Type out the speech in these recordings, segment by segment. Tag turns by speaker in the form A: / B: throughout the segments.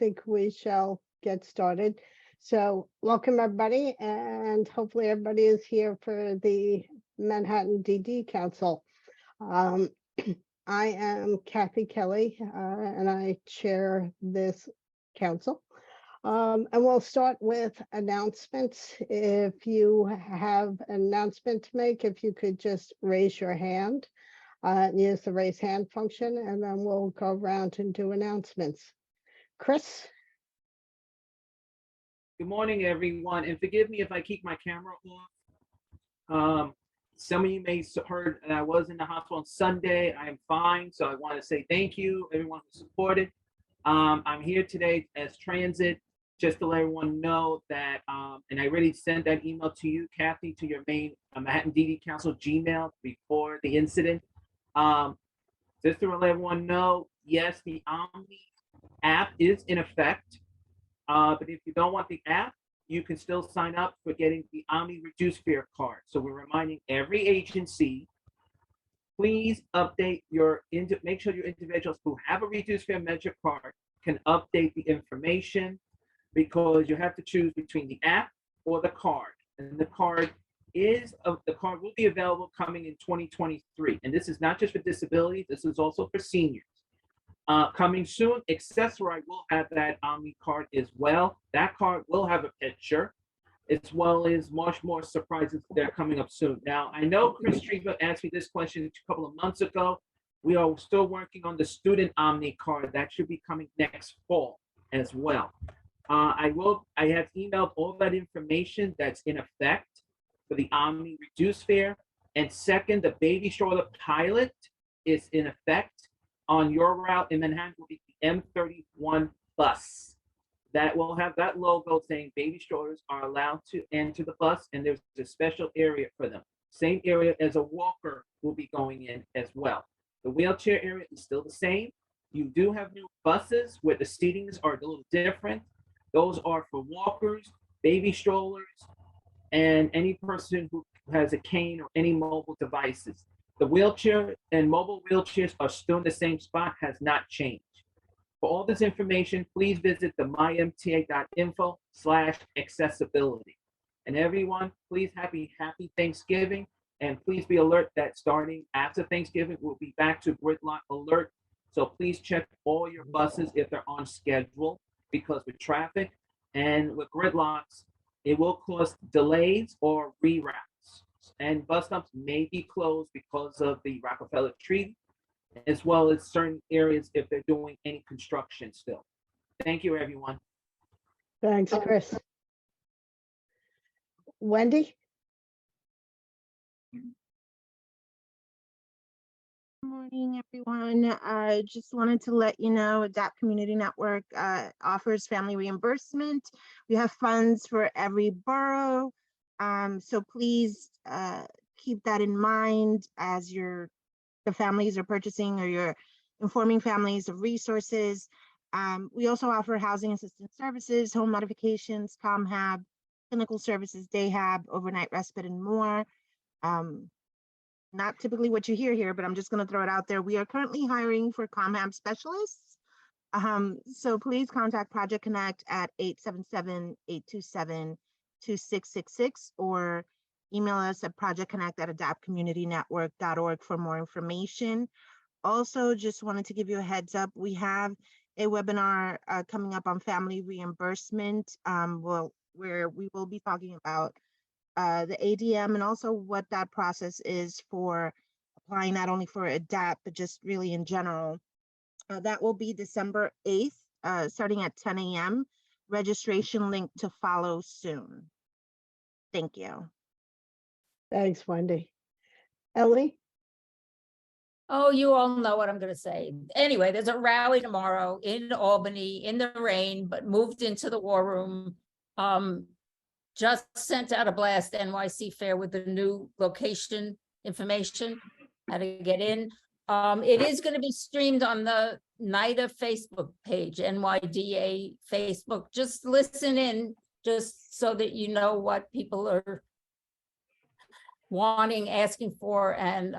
A: think we shall get started. So welcome everybody, and hopefully everybody is here for the Manhattan DD Council. I am Kathy Kelly, and I chair this council. And we'll start with announcements. If you have an announcement to make, if you could just raise your hand, use the raise hand function, and then we'll go around and do announcements. Chris?
B: Good morning, everyone, and forgive me if I keep my camera off. Some of you may have heard that I was in the hospital on Sunday. I am fine, so I want to say thank you, everyone who supported. I'm here today as transit, just to let everyone know that, and I already sent that email to you, Kathy, to your main Manhattan DD Council Gmail before the incident. Just to let everyone know, yes, the Omni app is in effect. But if you don't want the app, you can still sign up for getting the Omni Reduced Fare card. So we're reminding every agency, please update make sure your individuals who have a reduced fare measure card can update the information, because you have to choose between the app or the card. And the card will be available coming in 2023. And this is not just for disability, this is also for seniors. Coming soon, Accessoride will have that Omni card as well. That card will have a picture, as well as much more surprises that are coming up soon. Now, I know Chris Treva asked me this question a couple of months ago. We are still working on the student Omni card. That should be coming next fall as well. I have emailed all that information that's in effect for the Omni Reduced Fare. And second, the baby stroller pilot is in effect. On your route in Manhattan will be the M31 bus. That will have that logo saying baby strollers are allowed to enter the bus, and there's a special area for them. Same area as a walker will be going in as well. The wheelchair area is still the same. You do have new buses where the seatings are a little different. Those are for walkers, baby strollers, and any person who has a cane or any mobile devices. The wheelchair and mobile wheelchairs are still in the same spot, has not changed. For all this information, please visit the mymta.info/accessibility. And everyone, please happy Thanksgiving. And please be alert that starting after Thanksgiving, we'll be back to gridlock alert. So please check all your buses if they're on schedule, because with traffic and with gridlocks, it will cause delays or reroutes. And bus stops may be closed because of the Rockefeller Treaty, as well as certain areas if they're doing any construction still. Thank you, everyone.
A: Thanks, Chris. Wendy?
C: Good morning, everyone. I just wanted to let you know ADAPT Community Network offers family reimbursement. We have funds for every borough. So please keep that in mind as the families are purchasing, or you're informing families of resources. We also offer housing assistance services, home modifications, ComHab, clinical services, Dayhab, overnight respite, and more. Not typically what you hear here, but I'm just going to throw it out there. We are currently hiring for ComHab specialists. So please contact Project Connect at 877-827-2666 or email us at projectconnect@adaptcommunitynetwork.org for more information. Also, just wanted to give you a heads up. We have a webinar coming up on family reimbursement, where we will be talking about the ADM and also what that process is for applying not only for ADAPT, but just really in general. That will be December 8th, starting at 10 a.m. Registration link to follow soon. Thank you.
A: Thanks, Wendy. Ellie?
D: Oh, you all know what I'm going to say. Anyway, there's a rally tomorrow in Albany in the rain, but moved into the war room. Just sent out a blast NYC Fair with the new location information, how to get in. It is going to be streamed on the NIDA Facebook page, NYDA Facebook. Just listen in, just so that you know what people are wanting, asking for, and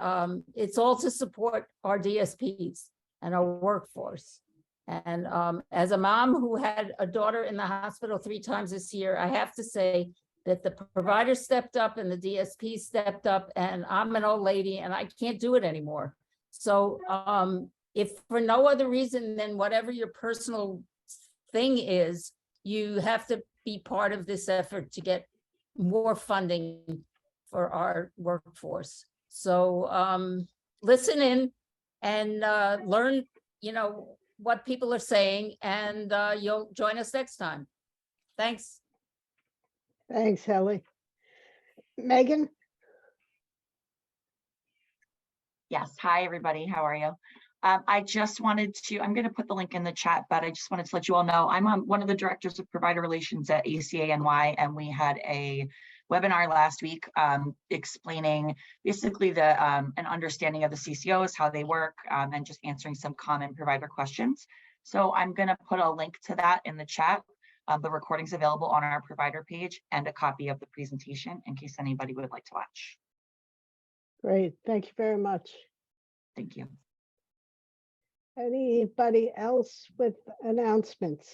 D: it's all to support our DSPs and our workforce. And as a mom who had a daughter in the hospital 3 times this year, I have to say that the provider stepped up and the DSP stepped up, and I'm an old lady and I can't do it anymore. So if for no other reason than whatever your personal thing is, you have to be part of this effort to get more funding for our workforce. So listen in and learn, what people are saying, and you'll join us next time. Thanks.
A: Thanks, Ellie. Megan?
E: Yes. Hi, everybody. How are you? I just wanted to, I'm going to put the link in the chat, but I just wanted to let you all know I'm one of the directors of provider relations at ACA-NY, and we had a webinar last week explaining basically an understanding of the CCOs, how they work, and just answering some common provider questions. So I'm going to put a link to that in the chat. The recording's available on our provider page, and a copy of the presentation in case anybody would like to watch.
A: Great, thank you very much.
E: Thank you.
A: Anybody else with announcements?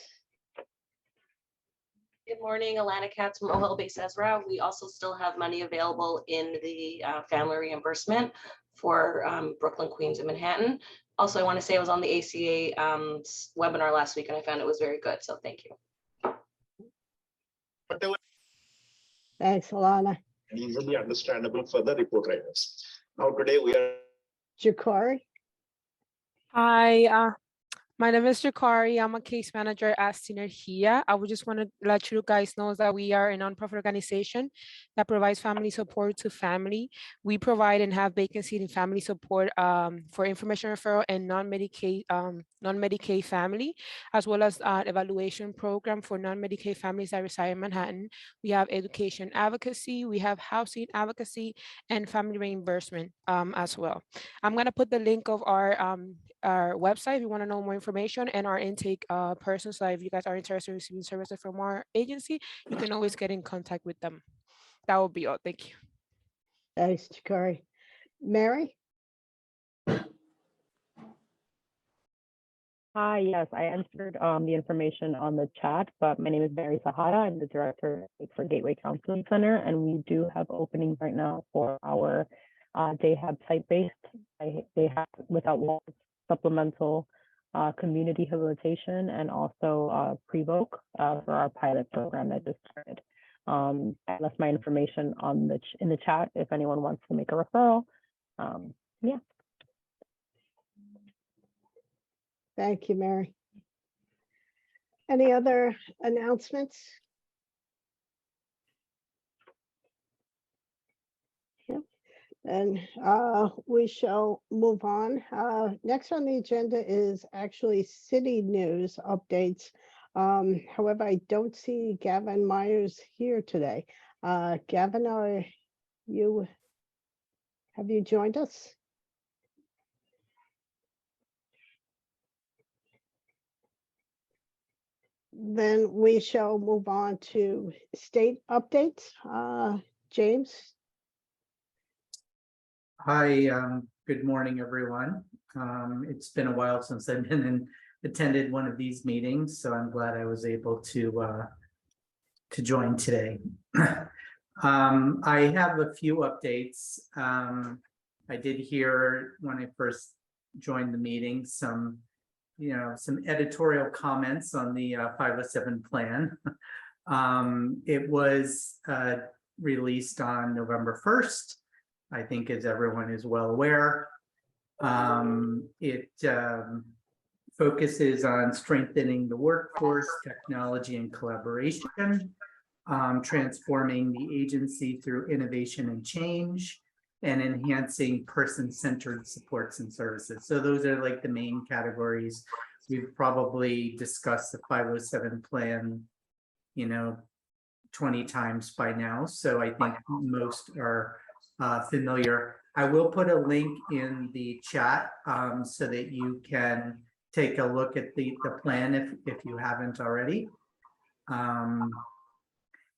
F: Good morning, Alana Katz from OHL Base Ezra. We also still have money available in the family reimbursement for Brooklyn, Queens, and Manhattan. Also, I want to say I was on the ACA webinar last week and I found it was very good. So thank you.
A: Thanks, Alana.
G: Easily understandable for the report writers. Now today we are
A: Jakari?
H: Hi, my name is Jakari. I'm a case manager at Synergia. I would just want to let you guys know that we are a nonprofit organization that provides family support to family. We provide and have vacancy in family support for information referral and non-Medicaid family, as well as an evaluation program for non-Medicaid families that reside in Manhattan. We have education advocacy, we have housing advocacy, and family reimbursement as well. I'm going to put the link of our website if you want to know more information, and our intake person. So if you guys are interested in receiving services from our agency, you can always get in contact with them. That will be all. Thank you.
A: Thanks, Jakari. Mary?
I: Hi, yes, I entered the information on the chat, but my name is Mary Sahara. I'm the director for Gateway Counseling Center, and we do have openings right now for our DayHab site-based, DayHab without walls, supplemental community habilitation, and also pre-voke for our pilot program that just started. I left my information on in the chat if anyone wants to make a referral. Yeah.
A: Thank you, Mary. Any other announcements? Yep. And we shall move on. Next on the agenda is actually city news updates. However, I don't see Gavin Myers here today. Gavin, have you joined us? Then we shall move on to state updates. James?
J: Hi, good morning, everyone. It's been a while since I've been attended one of these meetings, so I'm glad I was able to join today. I have a few updates. I did hear when I first joined the meeting some editorial comments on the 507 plan. It was released on November 1st. I think, as everyone is well aware. It focuses on strengthening the workforce, technology, and collaboration, transforming the agency through innovation and change, and enhancing person-centered supports and services. So those are like the main categories. We've probably discussed the 507 plan, 20 times by now. So I think most are familiar. I will put a link in the chat so that you can take a look at the plan if you haven't already. And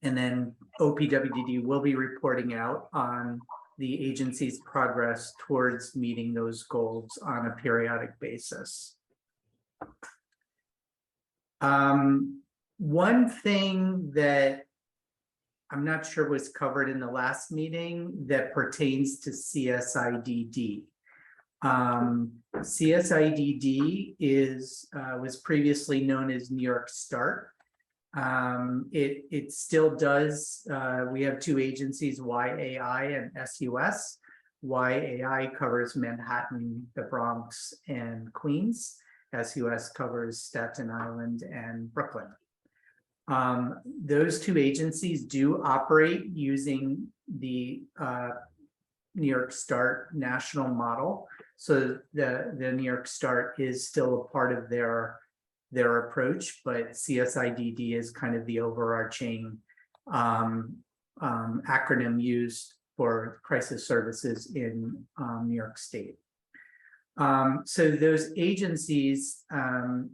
J: then OPWDD will be reporting out on the agency's progress towards meeting those goals on a periodic basis. One thing that I'm not sure was covered in the last meeting that pertains to CSIDD. CSIDD was previously known as New York START. It still does. We have two agencies, YAI and SUS. YAI covers Manhattan, the Bronx, and Queens. SUS covers Staten Island and Brooklyn. Those two agencies do operate using the New York START national model. So the New York START is still a part of their approach, but CSIDD is kind of the overarching acronym used for crisis services in New York State. So those agencies,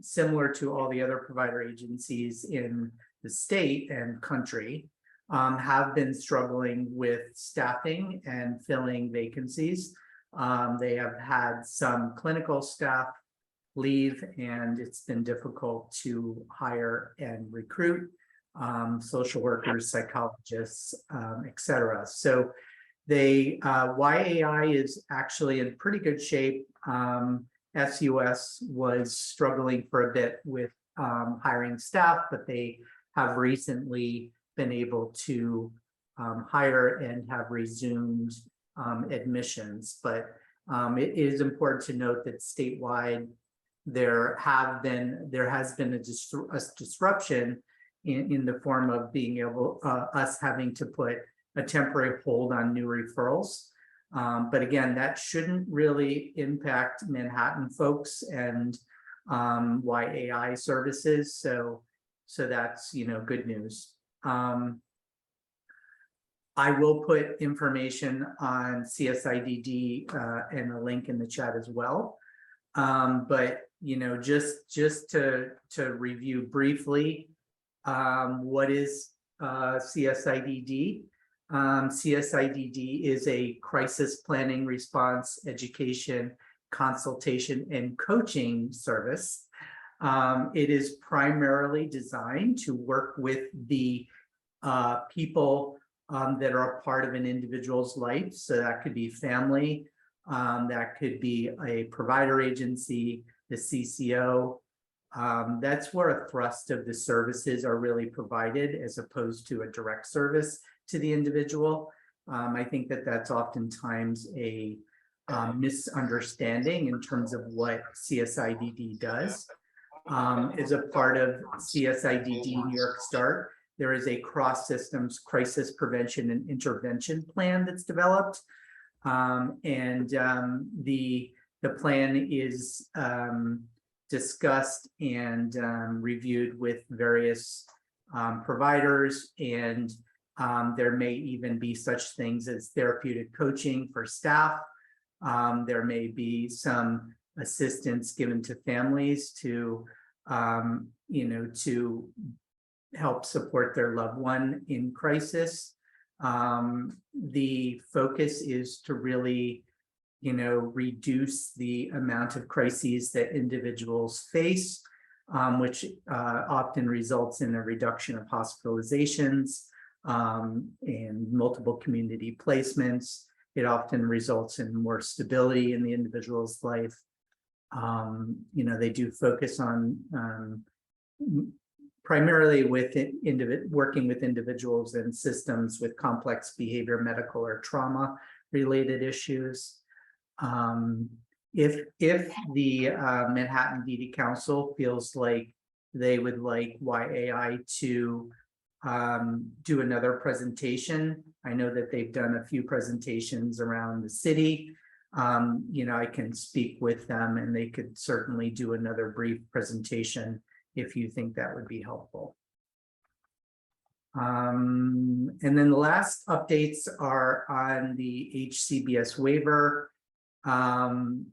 J: similar to all the other provider agencies in the state and country, have been struggling with staffing and filling vacancies. They have had some clinical staff leave, and it's been difficult to hire and recruit social workers, psychologists, etc. So YAI is actually in pretty good shape. SUS was struggling for a bit with hiring staff, but they have recently been able to hire and have resumed admissions. But it is important to note that statewide there has been a disruption in the form of being able us having to put a temporary hold on new referrals. But again, that shouldn't really impact Manhattan folks and YAI services. So that's, good news. I will put information on CSIDD and a link in the chat as well. But just to review briefly, what is CSIDD? CSIDD is a crisis planning, response, education, consultation, and coaching service. It is primarily designed to work with the people that are a part of an individual's life. So that could be family, that could be a provider agency, the CCO. That's where a thrust of the services are really provided as opposed to a direct service to the individual. I think that that's oftentimes a misunderstanding in terms of what CSIDD does. As a part of CSIDD New York START, there is a cross-systems crisis prevention and intervention plan that's developed. And the plan is discussed and reviewed with various providers, and there may even be such things as therapeutic coaching for staff. There may be some assistance given to families to to help support their loved one in crisis. The focus is to really reduce the amount of crises that individuals face, which often results in a reduction of hospitalizations and multiple community placements. It often results in more stability in the individual's life. They do focus on primarily with working with individuals and systems with complex behavior, medical, or trauma related issues. If the Manhattan DD Council feels like they would like YAI to do another presentation, I know that they've done a few presentations around the city. I can speak with them and they could certainly do another brief presentation if you think that would be helpful. And then the last updates are on the HCBS waiver. On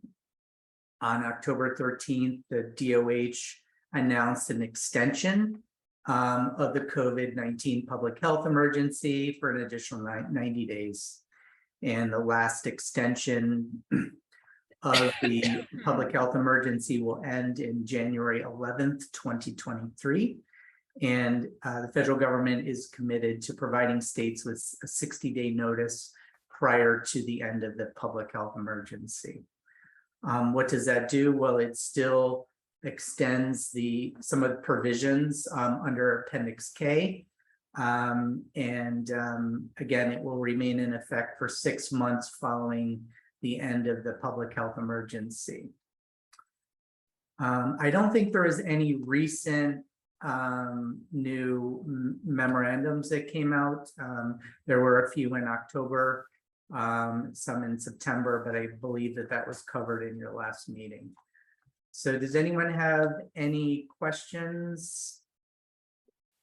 J: October 13th, the DOH announced an extension of the COVID-19 public health emergency for an additional 90 days. And the last extension of the public health emergency will end in January 11th, 2023. And the federal government is committed to providing states with a 60-day notice prior to the end of the public health emergency. What does that do? Well, it still extends some of the provisions under Appendix K. Again, it will remain in effect for 6 months following the end of the public health emergency. I don't think there is any recent new memorandums that came out. There were a few in October, some in September, but I believe that was covered in your last meeting. So does anyone have any questions?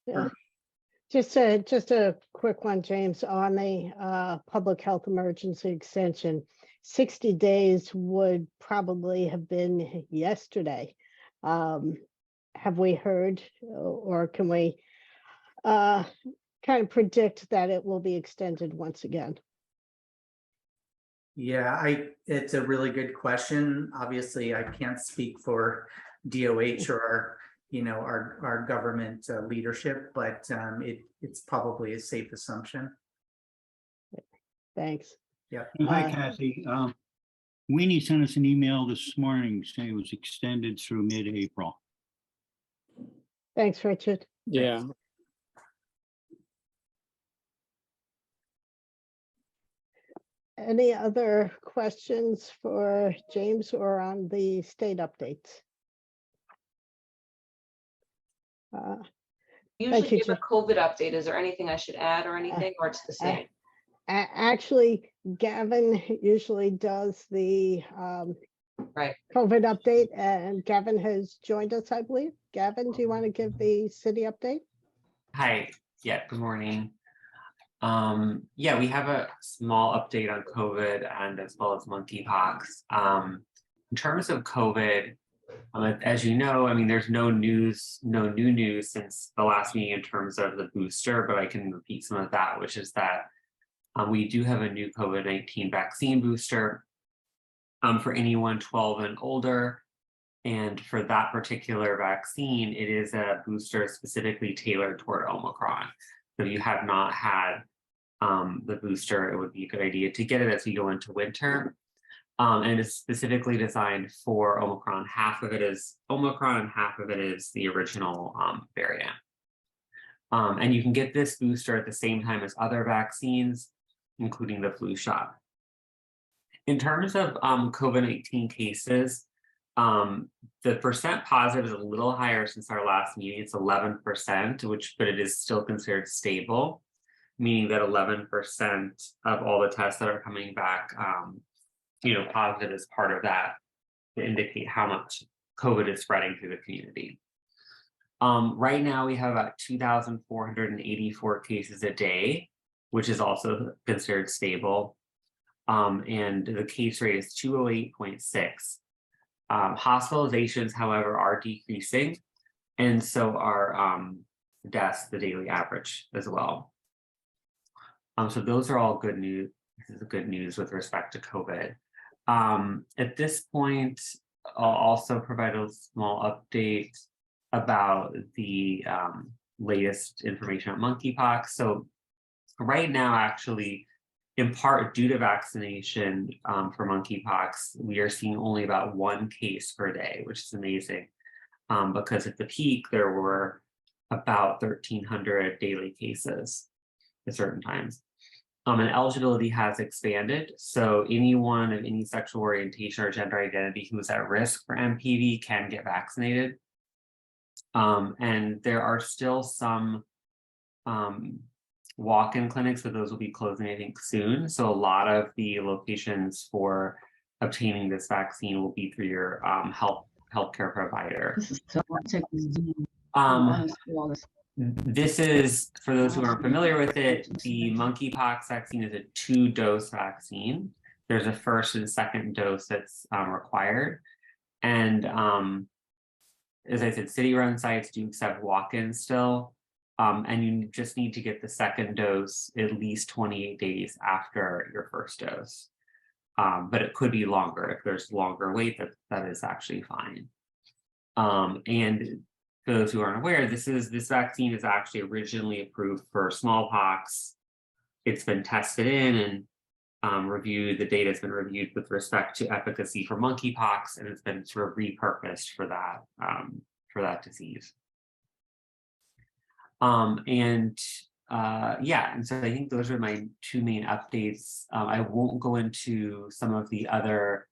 A: Yeah. Just a quick one, James, on the public health emergency extension. 60 days would probably have been yesterday. Have we heard, or can we kind of predict that it will be extended once again?
J: Yeah, it's a really good question. Obviously, I can't speak for DOH or our government leadership, but it's probably a safe assumption.
A: Thanks.
J: Yeah.
K: Hi, Kathy. Weenie sent us an email this morning saying it was extended through mid-April.
A: Thanks, Richard.
L: Yeah.
A: Any other questions for James or on the state updates?
F: Usually
A: you,
F: give a COVID update. Is there anything I should add or anything, or it's the same?
A: Actually, Gavin usually does the
F: Right.
A: COVID update, and Gavin has joined us, I believe. Gavin, do you want to give the city update?
M: Hi, yeah, good morning. Yeah, we have a small update on COVID and as well as monkeypox. In terms of COVID, as you know, I mean, there's no new news since the last meeting in terms of the booster, but I can repeat some of that, which is that we do have a new COVID-19 vaccine booster for anyone 12 and older. And for that particular vaccine, it is a booster specifically tailored toward Omicron. So if you have not had the booster, it would be a good idea to get it as we go into winter. And it's specifically designed for Omicron. Half of it is Omicron and half of it is the original variant. And you can get this booster at the same time as other vaccines, including the flu shot. In terms of COVID-19 cases, the percent positive is a little higher since our last meeting. It's 11%, but it is still considered stable, meaning that 11% of all the tests that are coming back, positive is part of that to indicate how much COVID is spreading through the community. Right now, we have about 2,484 cases a day, which is also considered stable. And the case rate is 208.6. Hospitalizations, however, are decreasing, and so are deaths, the daily average as well. So those are all good news. This is good news with respect to COVID. At this point, I'll also provide a small update about the latest information on monkeypox. So right now, actually, in part due to vaccination for monkeypox, we are seeing only about 1 case per day, which is amazing, because at the peak, there were about 1,300 daily cases at certain times. And eligibility has expanded. So anyone of any sexual orientation or gender identity who is at risk for MPV can get vaccinated. And there are still some walk-in clinics, but those will be closing, I think, soon. So a lot of the locations for obtaining this vaccine will be through your healthcare provider. This is, for those who aren't familiar with it, the monkeypox vaccine is a 2-dose vaccine. There's a first and second dose that's required. And as I said, city-run sites do accept walk-ins still. And you just need to get the second dose at least 28 days after your first dose. But it could be longer. If there's longer wait, that is actually fine. And for those who aren't aware, this vaccine is actually originally approved for smallpox. It's been tested in and reviewed. The data has been reviewed with respect to efficacy for monkeypox, and it's been sort of repurposed for that disease. And so I think those are my two main updates. I won't go into some of the other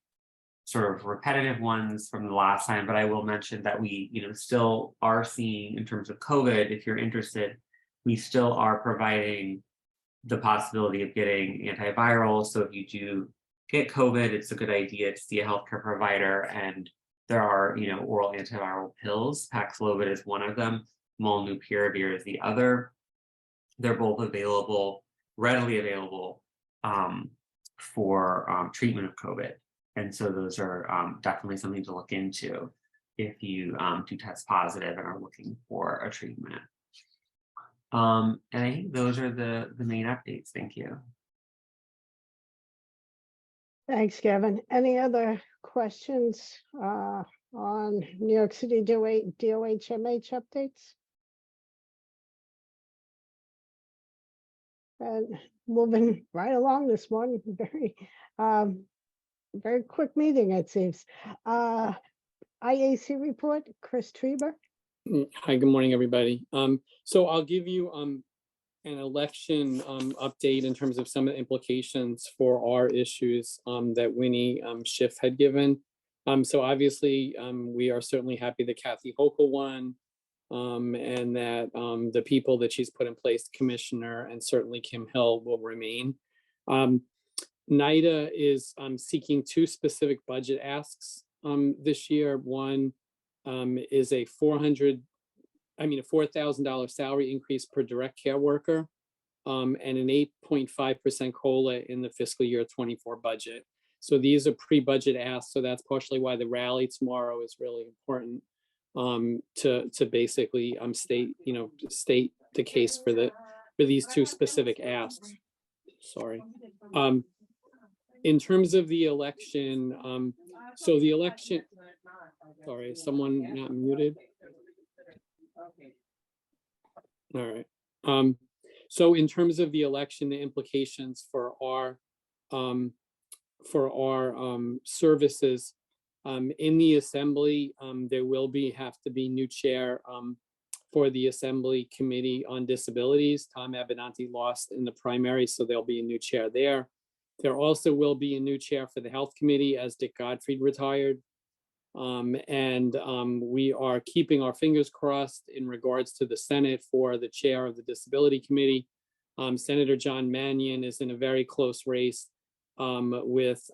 M: sort of repetitive ones from the last time, but I will mention that we, still are seeing, in terms of COVID, if you're interested, we still are providing the possibility of getting antivirals. So if you do get COVID, it's a good idea to see a healthcare provider. And there are, oral antiviral pills. Paxlovid is one of them. Molnupiravir is the other. They're both available, readily available for treatment of COVID. And so those are definitely something to look into if you do test positive and are looking for a treatment. And I think those are the main updates. Thank you.
A: Thanks, Kevin. Any other questions on New York City DOH-MH updates? And moving right along this morning, very quick meeting, it seems. IAC report, Chris Trieber.
L: Hi, good morning, everybody. So I'll give you an election update in terms of some of the implications for our issues that Winnie Schiff had given. So obviously, we are certainly happy that Kathy Hochul won, and that the people that she's put in place, Commissioner and certainly Kim Hill, will remain. NIDA is seeking two specific budget asks this year. One is a $4,000 salary increase per direct care worker, and an 8.5% COLA in the fiscal year 24 budget. So these are pre-budget asks. So that's partially why the rally tomorrow is really important, to basically state the case for these two specific asks. Sorry. In terms of the election, so the election, sorry, is someone not muted? All right. So in terms of the election, the implications for our services in the assembly, there will have to be new chair for the Assembly Committee on Disabilities. Tom Abenanti lost in the primary, so there'll be a new chair there. There also will be a new chair for the Health Committee as Dick Godfrey retired. We are keeping our fingers crossed in regards to the Senate for the chair of the Disability Committee. Senator John Mannion is in a very close race with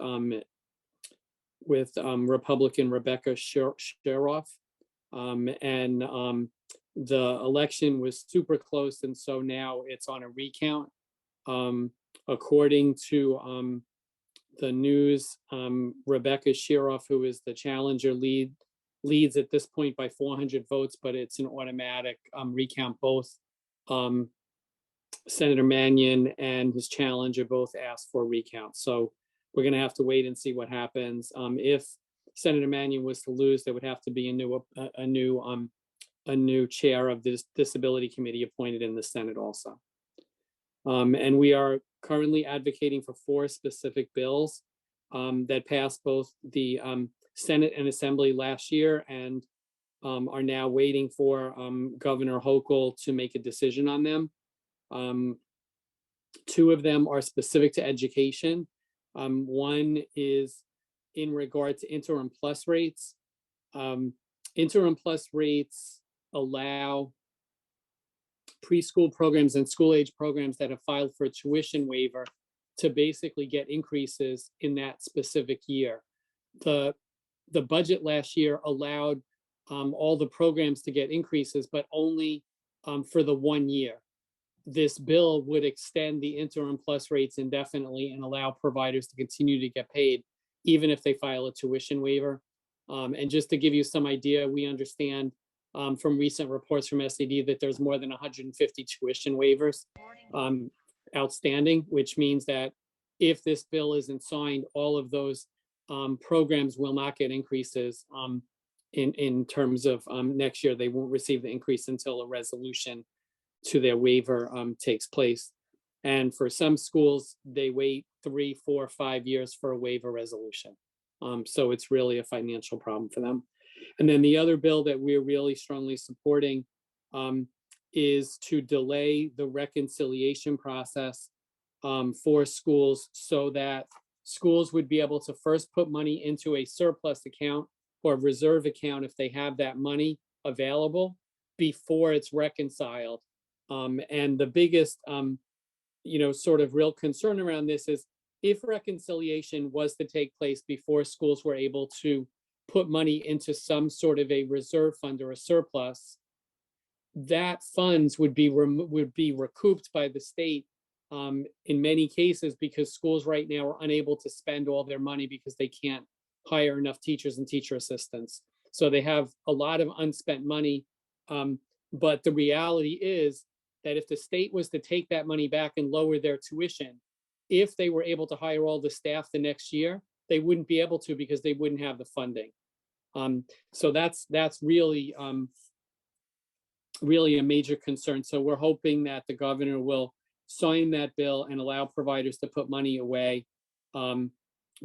L: Republican Rebecca Sherroff. The election was super close, and so now it's on a recount. According to the news, Rebecca Sherroff, who is the challenger, leads at this point by 400 votes, but it's an automatic recount. Both Senator Mannion and his challenger both asked for a recount. So we're going to have to wait and see what happens. If Senator Mannion was to lose, there would have to be a new chair of this Disability Committee appointed in the Senate also. And we are currently advocating for 4 specific bills that passed both the Senate and Assembly last year, and are now waiting for Governor Hochul to make a decision on them. 2 of them are specific to education. One is in regard to interim plus rates. Interim plus rates allow preschool programs and school age programs that have filed for a tuition waiver to basically get increases in that specific year. The budget last year allowed all the programs to get increases, but only for the 1 year. This bill would extend the interim plus rates indefinitely and allow providers to continue to get paid, even if they file a tuition waiver. And just to give you some idea, we understand from recent reports from SAD that there's more than 150 tuition waivers outstanding, which means that if this bill isn't signed, all of those programs will not get increases in terms of next year. They won't receive the increase until a resolution to their waiver takes place. And for some schools, they wait 3, 4, 5 years for a waiver resolution. So it's really a financial problem for them. And then the other bill that we're really strongly supporting is to delay the reconciliation process for schools so that schools would be able to first put money into a surplus account or reserve account if they have that money available before it's reconciled. And the biggest, sort of real concern around this is if reconciliation was to take place before schools were able to put money into some sort of a reserve fund or a surplus, that funds would be recouped by the state in many cases, because schools right now are unable to spend all their money because they can't hire enough teachers and teacher assistants. So they have a lot of unspent money. But the reality is that if the state was to take that money back and lower their tuition, if they were able to hire all the staff the next year, they wouldn't be able to because they wouldn't have the funding. So that's really really a major concern. So we're hoping that the governor will sign that bill and allow providers to put money away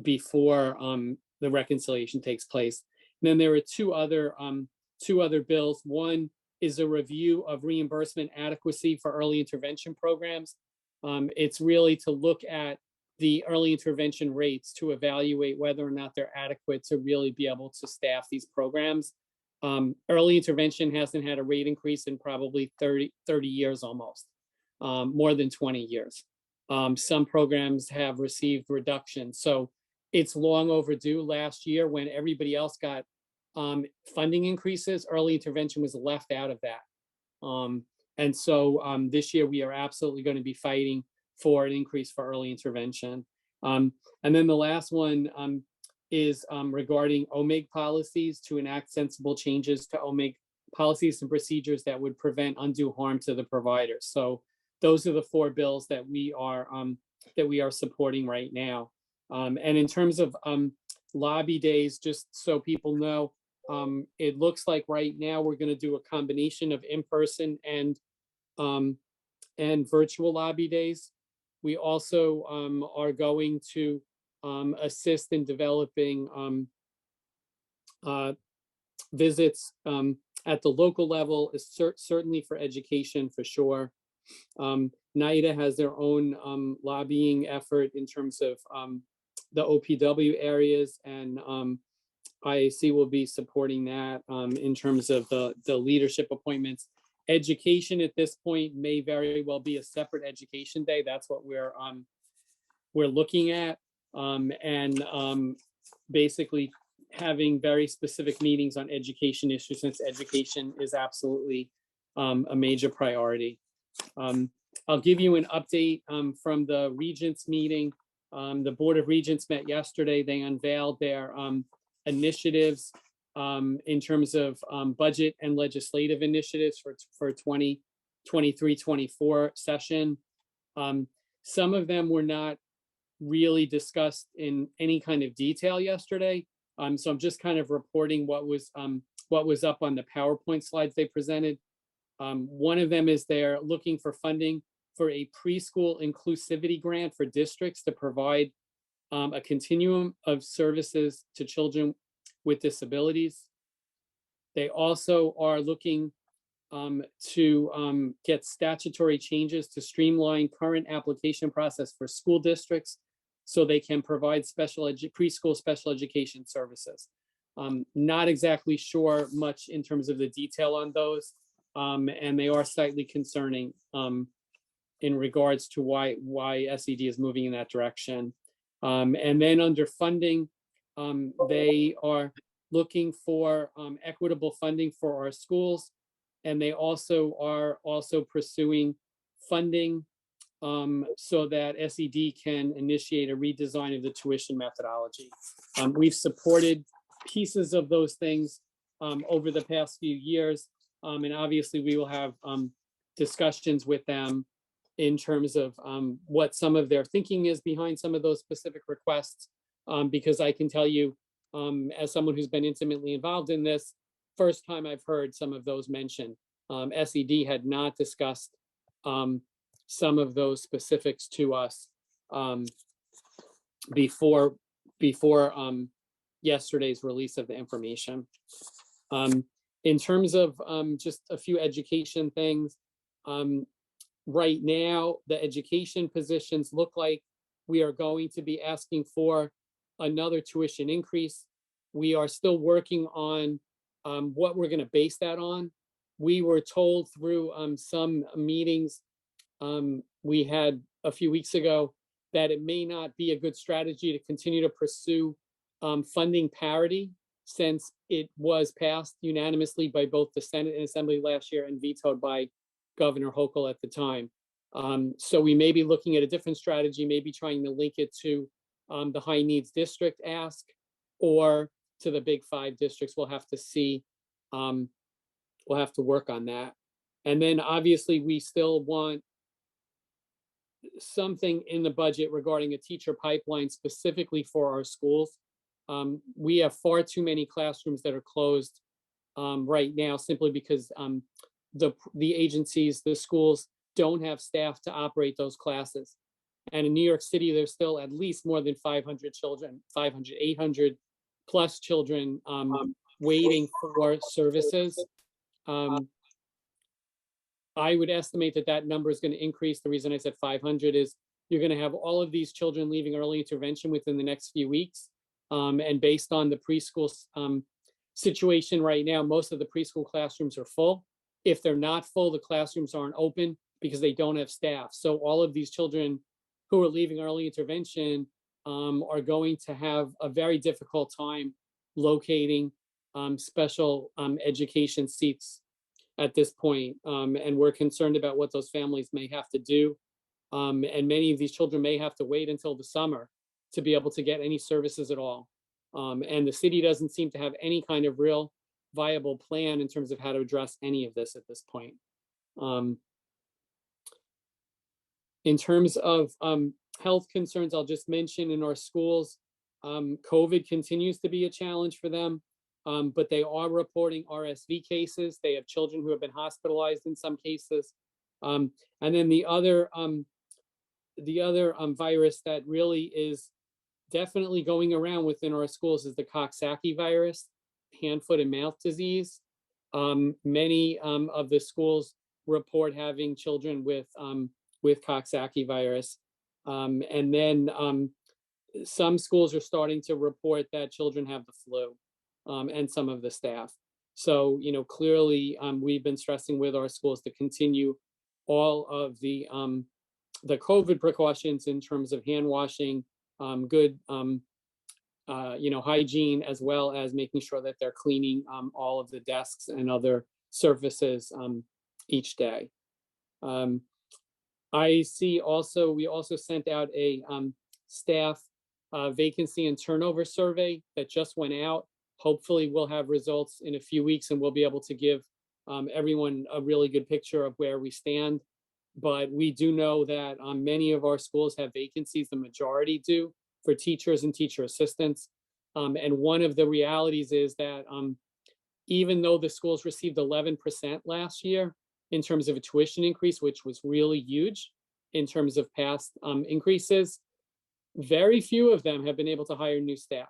L: before the reconciliation takes place. And then there are two other bills. One is a review of reimbursement adequacy for early intervention programs. It's really to look at the early intervention rates to evaluate whether or not they're adequate to really be able to staff these programs. Early intervention hasn't had a rate increase in probably 30 years almost, more than 20 years. Some programs have received reductions. So it's long overdue. Last year, when everybody else got funding increases, early intervention was left out of that. And so this year we are absolutely going to be fighting for an increase for early intervention. And then the last one is regarding OMIG policies, to enact sensible changes to OMIG policies and procedures that would prevent undue harm to the providers. So those are the 4 bills that we are supporting right now. And in terms of lobby days, just so people know, it looks like right now we're going to do a combination of in-person and virtual lobby days. We also are going to assist in developing visits at the local level, is certainly for education for sure. NIDA has their own lobbying effort in terms of the OPW areas, and IAC will be supporting that in terms of the leadership appointments. Education at this point may very well be a separate education day. That's what we're looking at, and basically having very specific meetings on education issues, since education is absolutely a major priority. I'll give you an update from the Regents meeting. The Board of Regents met yesterday. They unveiled their initiatives in terms of budget and legislative initiatives for 2023-24 session. Some of them were not really discussed in any kind of detail yesterday. So I'm just kind of reporting what was up on the PowerPoint slides they presented. One of them is they're looking for funding for a preschool inclusivity grant for districts to provide a continuum of services to children with disabilities. They also are looking to get statutory changes to streamline current application process for school districts so they can provide preschool special education services. Not exactly sure much in terms of the detail on those, and they are slightly concerning in regards to why SED is moving in that direction. And then under funding, they are looking for equitable funding for our schools, and they also are pursuing funding so that SED can initiate a redesign of the tuition methodology. We've supported pieces of those things over the past few years, and obviously we will have discussions with them in terms of what some of their thinking is behind some of those specific requests. Because I can tell you, as someone who's been intimately involved in this, first time I've heard some of those mentioned. SED had not discussed some of those specifics to us before yesterday's release of the information. In terms of just a few education things, right now, the education positions look like we are going to be asking for another tuition increase. We are still working on what we're going to base that on. We were told through some meetings we had a few weeks ago that it may not be a good strategy to continue to pursue funding parity, since it was passed unanimously by both the Senate and Assembly last year and vetoed by Governor Hochul at the time. So we may be looking at a different strategy, maybe trying to link it to the high needs district ask or to the big 5 districts. We'll have to see. We'll have to work on that. And then obviously we still want something in the budget regarding a teacher pipeline specifically for our schools. We have far too many classrooms that are closed right now simply because the agencies, the schools don't have staff to operate those classes. And in New York City, there's still at least more than 500 children, 500, 800 plus children waiting for services. I would estimate that that number is going to increase. The reason I said 500 is you're going to have all of these children leaving early intervention within the next few weeks. And based on the preschool situation right now, most of the preschool classrooms are full. If they're not full, the classrooms aren't open because they don't have staff. So all of these children who are leaving early intervention are going to have a very difficult time locating special education seats at this point. And we're concerned about what those families may have to do. And many of these children may have to wait until the summer to be able to get any services at all. And the city doesn't seem to have any kind of real viable plan in terms of how to address any of this at this point. In terms of health concerns, I'll just mention in our schools, COVID continues to be a challenge for them, but they are reporting RSV cases. They have children who have been hospitalized in some cases. And then the other virus that really is definitely going around within our schools is the Coxsackie virus, hand, foot, and mouth disease. Many of the schools report having children with Coxsackie virus. And then some schools are starting to report that children have the flu, and some of the staff. So, clearly we've been stressing with our schools to continue all of the COVID precautions in terms of hand washing, good, hygiene, as well as making sure that they're cleaning all of the desks and other surfaces each day. I see also, we also sent out a staff vacancy and turnover survey that just went out. Hopefully we'll have results in a few weeks and we'll be able to give everyone a really good picture of where we stand. But we do know that many of our schools have vacancies, the majority do, for teachers and teacher assistants. And one of the realities is that even though the schools received 11% last year in terms of a tuition increase, which was really huge in terms of past increases, very few of them have been able to hire new staff,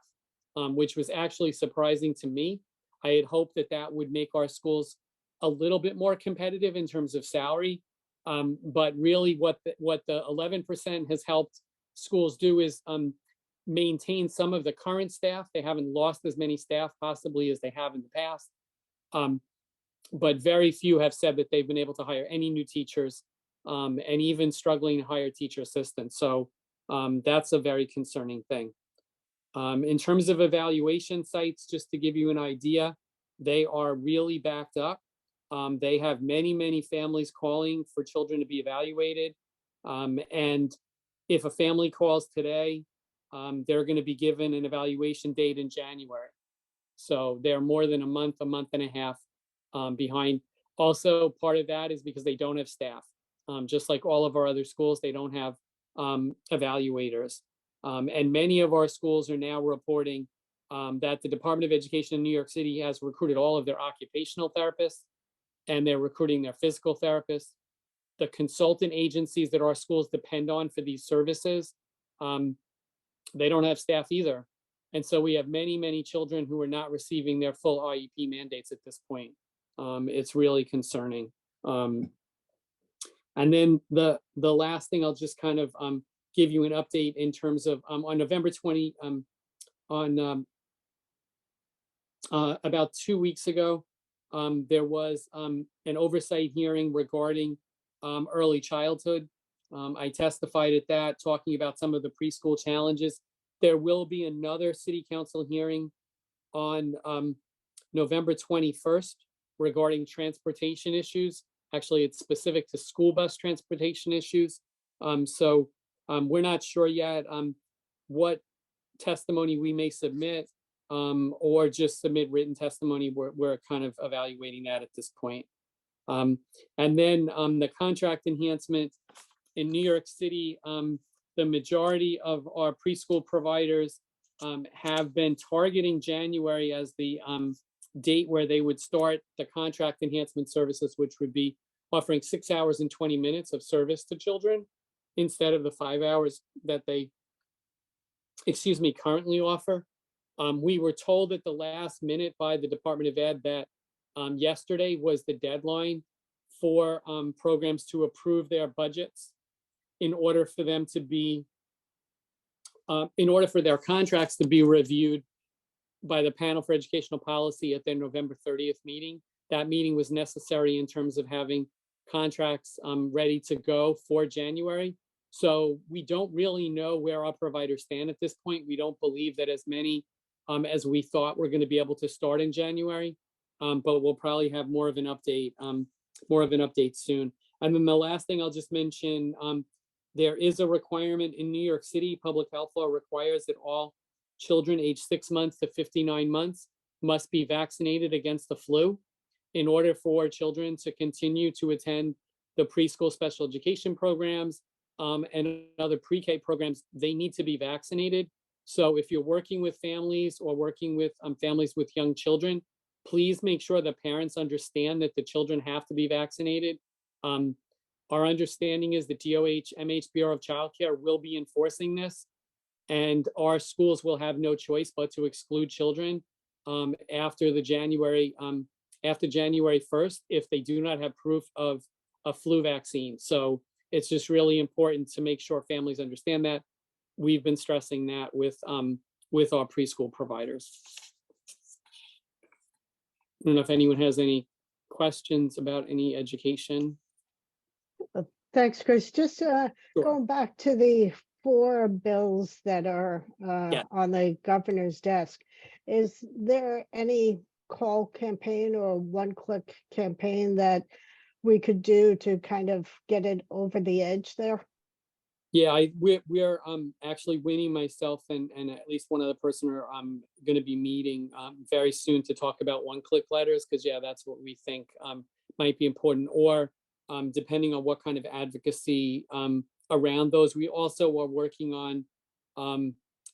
L: which was actually surprising to me. I had hoped that that would make our schools a little bit more competitive in terms of salary. But really what the 11% has helped schools do is maintain some of the current staff. They haven't lost as many staff possibly as they have in the past. But very few have said that they've been able to hire any new teachers, and even struggling to hire teacher assistants. So that's a very concerning thing. In terms of evaluation sites, just to give you an idea, they are really backed up. They have many, many families calling for children to be evaluated. And if a family calls today, they're going to be given an evaluation date in January. So they're more than a month and a half behind. Also, part of that is because they don't have staff. Just like all of our other schools, they don't have evaluators. And many of our schools are now reporting that the Department of Education in New York City has recruited all of their occupational therapists, and they're recruiting their physical therapists. The consultant agencies that our schools depend on for these services, they don't have staff either. And so we have many, many children who are not receiving their full IEP mandates at this point. It's really concerning. And then the last thing, I'll just kind of give you an update in terms of on November 20, about 2 weeks ago, there was an oversight hearing regarding early childhood. I testified at that, talking about some of the preschool challenges. There will be another city council hearing on November 21st regarding transportation issues. Actually, it's specific to school bus transportation issues. So we're not sure yet what testimony we may submit or just submit written testimony. We're kind of evaluating that at this point. And then the contract enhancement in New York City, the majority of our preschool providers have been targeting January as the date where they would start the contract enhancement services, which would be offering 6 hours and 20 minutes of service to children instead of the 5 hours that they, currently offer. We were told at the last minute by the Department of Ed that yesterday was the deadline for programs to approve their budgets in order for them to be, in order for their contracts to be reviewed by the Panel for Educational Policy at their November 30th meeting. That meeting was necessary in terms of having contracts ready to go for January. So we don't really know where our providers stand at this point. We don't believe that as many as we thought were going to be able to start in January, but we'll probably have more of an update soon. And then the last thing I'll just mention, there is a requirement in New York City. Public health law requires that all children aged 6 months to 59 months must be vaccinated against the flu in order for children to continue to attend the preschool special education programs and other pre-K programs. They need to be vaccinated. So if you're working with families or working with families with young children, please make sure the parents understand that the children have to be vaccinated. Our understanding is the DOH MH Bureau of Child Care will be enforcing this, and our schools will have no choice but to exclude children after January 1st if they do not have proof of a flu vaccine. So it's just really important to make sure families understand that. We've been stressing that with our preschool providers. I don't know if anyone has any questions about any education.
A: Thanks, Chris. Just
L: Sure.
A: going back to the 4 bills that are
L: Yeah.
A: on the governor's desk, is there any call campaign or one-click campaign that we could do to kind of get it over the edge there?
L: Yeah, we're actually Winnie, myself, and at least one other person are going to be meeting very soon to talk about one-click letters, because that's what we think might be important, or depending on what kind of advocacy around those. We also are working on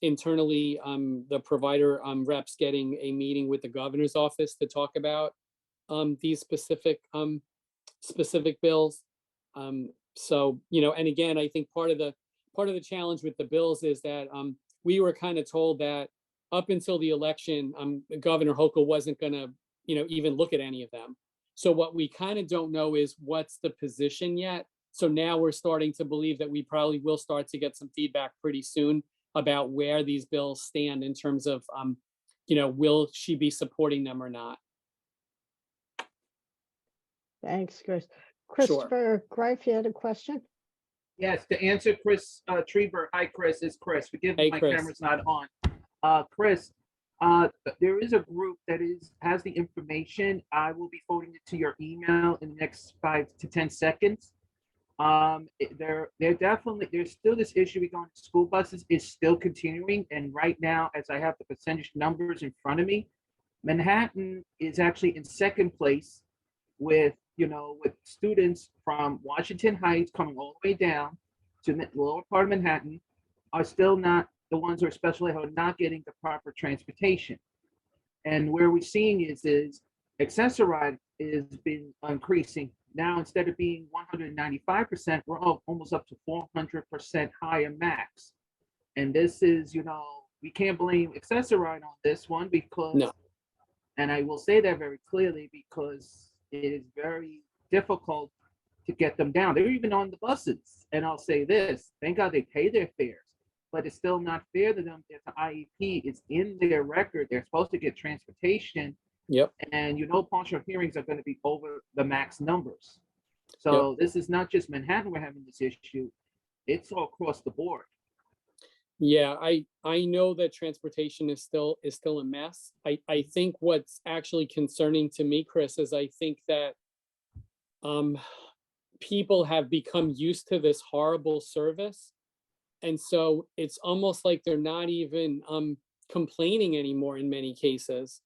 L: internally the provider reps getting a meeting with the governor's office to talk about these specific bills. So, and again, I think part of the challenge with the bills is that we were kind of told that up until the election, Governor Hochul wasn't going to, even look at any of them. So what we kind of don't know is what's the position yet. So now we're starting to believe that we probably will start to get some feedback pretty soon about where these bills stand in terms of, will she be supporting them or not?
A: Thanks, Chris. Christopher Greif, you had a question?
B: Yes, to answer Chris Trieber. Hi, Chris. It's Chris. Forgive me,
L: Hey,
B: my
L: Chris.
B: camera's not on. Chris, there is a group that has the information. I will be forwarding it to your email in the next 5 to 10 seconds. There's still this issue regarding school buses is still continuing, and right now, as I have the percentage numbers in front of me, Manhattan is actually in second place with with students from Washington Heights coming all the way down to the lower part of Manhattan are still not the ones who are special ed who are not getting the proper transportation. And where we're seeing is Access-a-Ride is been increasing. Now, instead of being 195%, we're almost up to 400% higher max. And this is, we can't blame Access-a-Ride on this one because,
L: No.
B: and I will say that very clearly because it is very difficult to get them down. They're even on the buses. And I'll say this, thank God they pay their fares, but it's still not fair to them that the IEP is in their record. They're supposed to get transportation.
L: Yep.
B: And partial hearings are going to be over the max numbers. So This is not just Manhattan we're having this issue. It's all across the board.
L: Yeah, I know that transportation is still a mess. I think what's actually concerning to me, Chris, is I think that people have become used to this horrible service. And so it's almost like they're not even complaining anymore in many cases.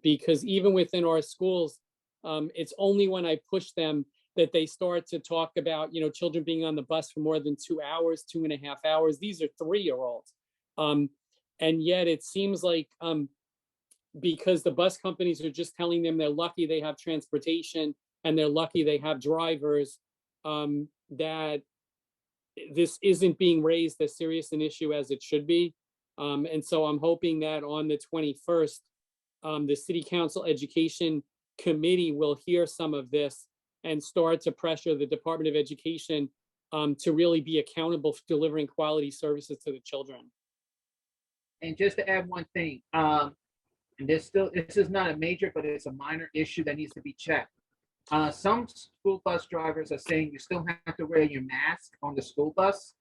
L: Because even within our schools, it's only when I push them that they start to talk about, children being on the bus for more than 2 hours, 2.5 hours. These are 3-year-olds. And yet it seems like because the bus companies are just telling them they're lucky they have transportation and they're lucky they have drivers, that this isn't being raised as serious an issue as it should be. And so I'm hoping that on the 21st, the City Council Education Committee will hear some of this and start to pressure the Department of Education to really be accountable for delivering quality services to the children.
B: And just to add one thing, and this is not a major, but it's a minor issue that needs to be checked. Some school bus drivers are saying you still have to wear your mask on the school bus.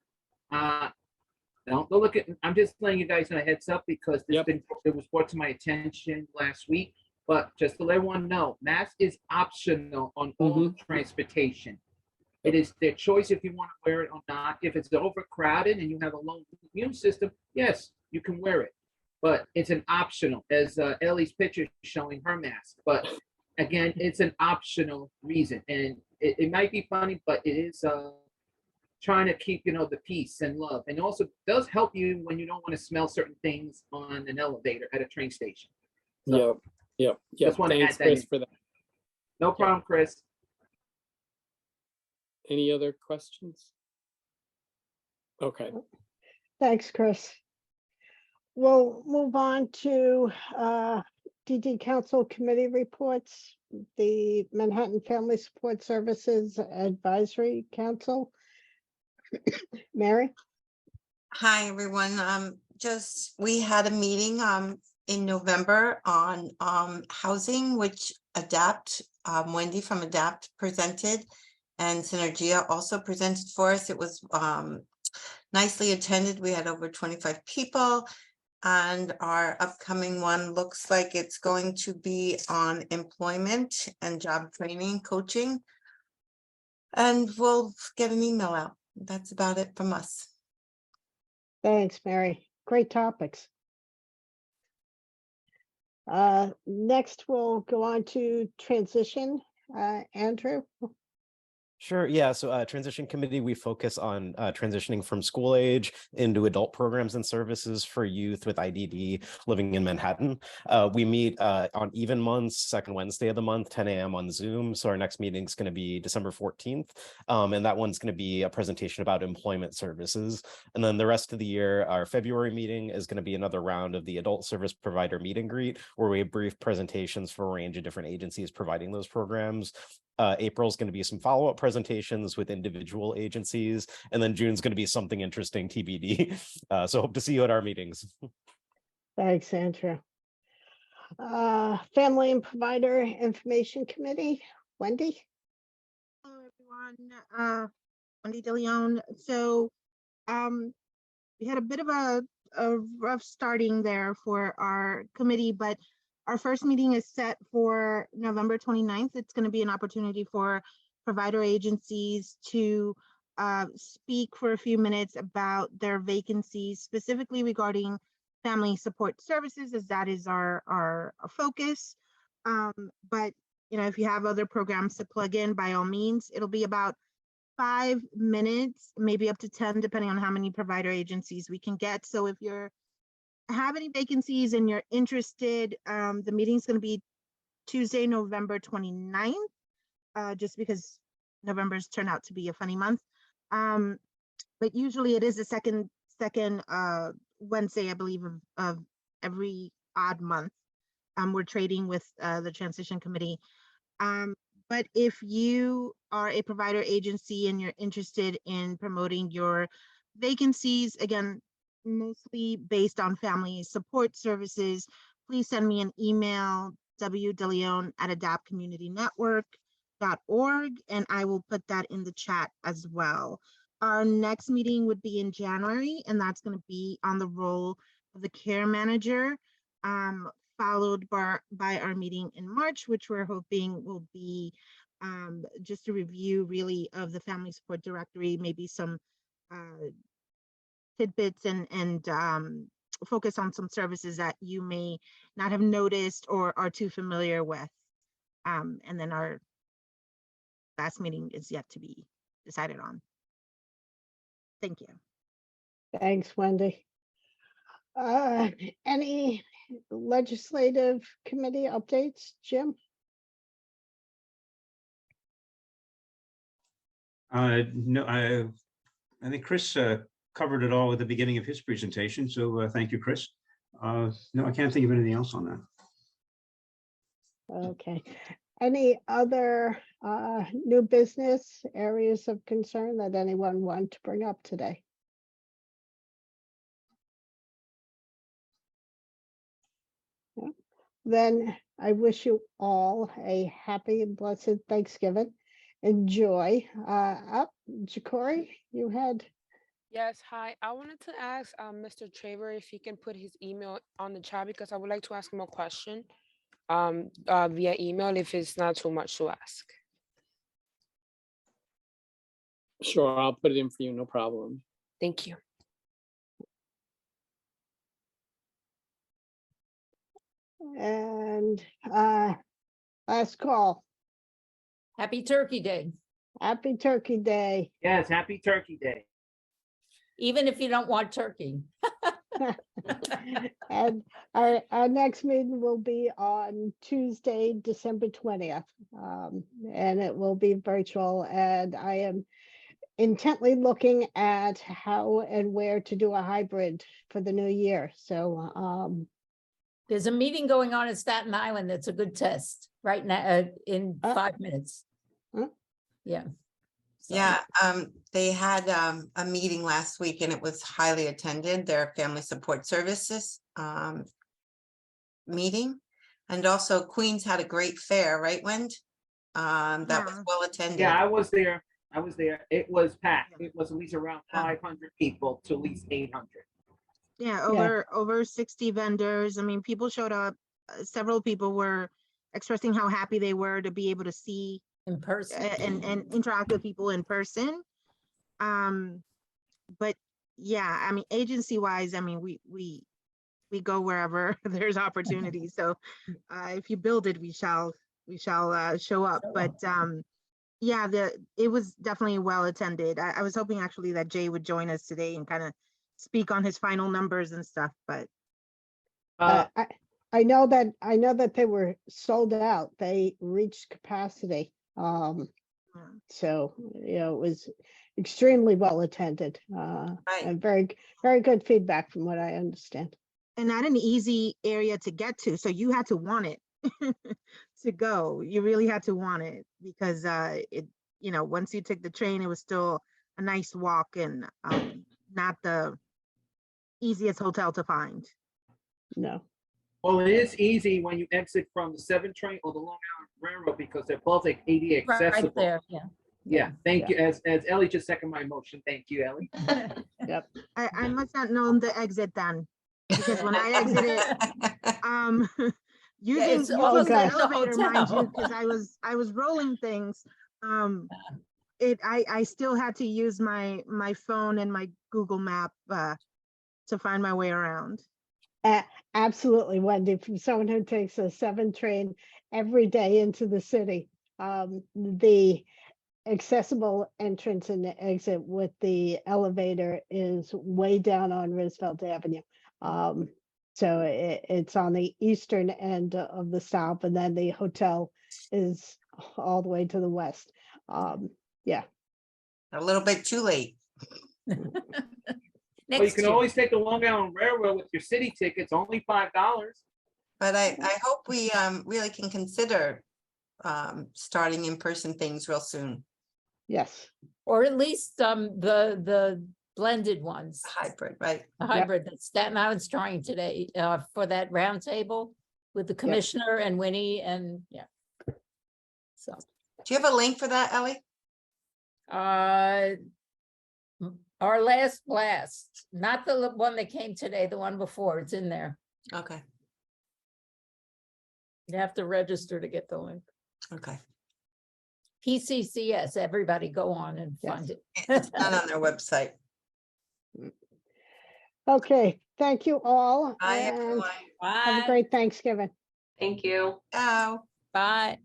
B: Don't go look at, I'm just letting you guys know a heads up because it was brought to my attention last week. But just to let everyone know, mask is optional on all transportation. It is their choice if you want to wear it or not. If it's overcrowded and you have a low immune system, yes, you can wear it. But it's an optional, as Ellie's picture is showing her mask. But again, it's an optional reason. And it might be funny, but it is trying to keep, the peace and love. And also does help you when you don't want to smell certain things on an elevator at a train station. So,
L: Yep.
B: Just want to
L: Thanks,
B: add that
L: Chris,
B: in.
L: for that.
B: No problem, Chris.
L: Any other questions? Okay.
A: Thanks, Chris. We'll move on to DD Council Committee reports. The Manhattan Family Support Services Advisory Council. Mary?
N: Hi, everyone. We had a meeting in November on housing, which Wendy from ADAPT presented, and Synergia also presented for us. It was nicely attended. We had over 25 people, and our upcoming one looks like it's going to be on employment and job training coaching. And we'll get an email out. That's about it from us.
A: Thanks, Mary. Great topics. Next, we'll go on to transition. Andrew?
O: Sure. Yeah. So transition committee, we focus on transitioning from school age into adult programs and services for youth with IDD living in Manhattan. We meet on even months, second Wednesday of the month, 10 a.m. on Zoom. So our next meeting is going to be December 14th. And that one's going to be a presentation about employment services. And then the rest of the year, our February meeting is going to be another round of the adult service provider meet and greet, where we have brief presentations for a range of different agencies providing those programs. April is going to be some follow-up presentations with individual agencies, and then June's going to be something interesting, TBD. So hope to see you at our meetings.
A: Thanks, Andrew. Family and Provider Information Committee, Wendy?
C: Hello, everyone. Wendy DeLeon. So we had a bit of a rough starting there for our committee, but our first meeting is set for November 29th. It's going to be an opportunity for provider agencies to speak for a few minutes about their vacancies, specifically regarding family support services, as that is our focus. But you know, if you have other programs to plug in, by all means, it'll be about 5 minutes, maybe up to 10, depending on how many provider agencies we can get. So if you're have any vacancies and you're interested, the meeting's going to be Tuesday, November 29th, just because November's turned out to be a funny month. But usually it is the second Wednesday, I believe, of every odd month. We're trading with the transition committee. But if you are a provider agency and you're interested in promoting your vacancies, again, mostly based on family support services, please send me an email, wdeleon@adaptcommunitynetwork.org, and I will put that in the chat as well. Our next meeting would be in January, and that's going to be on the role of the care manager, followed by our meeting in March, which we're hoping will be just a review really of the family support directory, maybe some tidbits and focus on some services that you may not have noticed or are too familiar with. And then our last meeting is yet to be decided on. Thank you.
A: Thanks, Wendy. Any legislative committee updates, Jim?
K: No, I think Chris covered it all at the beginning of his presentation. So thank you, Chris. No, I can't think of anything else on that.
A: Okay. Any other new business areas of concern that anyone want to bring up today? No? Then I wish you all a happy and blessed Thanksgiving. Enjoy. Up, Jacori, you had.
H: Yes, hi. I wanted to ask Mr. Traver if he can put his email on the chat because I would like to ask him a question via email if it's not too much to ask.
L: Sure, I'll put it in for you, no problem.
H: Thank you.
A: And last call.
D: Happy Turkey Day.
A: Happy Turkey Day.
B: Yes, happy Turkey Day.
D: Even if you don't want turkey.
A: And our next meeting will be on Tuesday, December 20th. And it will be virtual. And I am intently looking at how and where to do a hybrid for the new year. So
D: There's a meeting going on in Staten Island that's a good test right now in 5 minutes. Yeah. So.
N: Yeah, they had a meeting last week and it was highly attended, their family support services meeting. And also Queens had a great fair, right, Wendy? That was well attended.
B: Yeah, I was there. It was packed. It was at least around 500 people to at least 800.
C: Yeah, over 60 vendors. I mean, people showed up. Several people were expressing how happy they were to be able to see
D: in person
C: and interact with people in person. But yeah, I mean, agency wise, I mean, we go wherever there's opportunity. So if you build it, we shall show up. But yeah, it was definitely well attended. I was hoping actually that Jay would join us today and kind of speak on his final numbers and stuff, but
A: I know that they were sold out. They reached capacity. So you know, it was extremely well attended, and very, very good feedback from what I understand.
C: And not an easy area to get to, so you had to want it to go. You really had to want it because it, you know, once you took the train, it was still a nice walk and not the easiest hotel to find.
A: No.
B: Well, it is easy when you exit from the 7 train or the Long Island Railroad because they're both like ADA accessible.
D: Right there, yeah.
B: Yeah, thank you. As Ellie just seconded my motion. Thank you, Ellie.
A: Yep.
C: I must not known the exit then, because when I exited, using
D: it's
C: the
D: almost like the
C: elevator, mind you,
D: hotel.
C: because I was rolling things. I still had to use my phone and my Google map to find my way around.
A: Absolutely, Wendy, from someone who takes a 7 train every day into the city. The accessible entrance and the exit with the elevator is way down on Roosevelt Avenue. So it's on the eastern end of the stop, and then the hotel is all the way to the west. Yeah.
N: A little bit too late.
B: Well, you
D: Next
B: can
D: year.
B: always take the Long Island Railroad with your city tickets, only $5.
N: But I hope we really can consider starting in-person things real soon.
A: Yes.
D: Or at least the blended ones,
N: Hybrid, right?
D: the hybrid that Staten Island's trying today for that roundtable with the commissioner and Winnie and yeah. So
N: Do you have a link for that, Ellie?
D: our last blast, not the one that came today, the one before, it's in there.
N: Okay,
D: You have to register to get the link.
N: okay.
D: PCCS, everybody go on and find it.
N: It's not on their website.
A: Okay, thank you all.
N: Bye,
A: and
N: everyone.
A: have a
D: Bye.
A: great Thanksgiving.
F: Thank you.
N: Ciao.
D: Bye.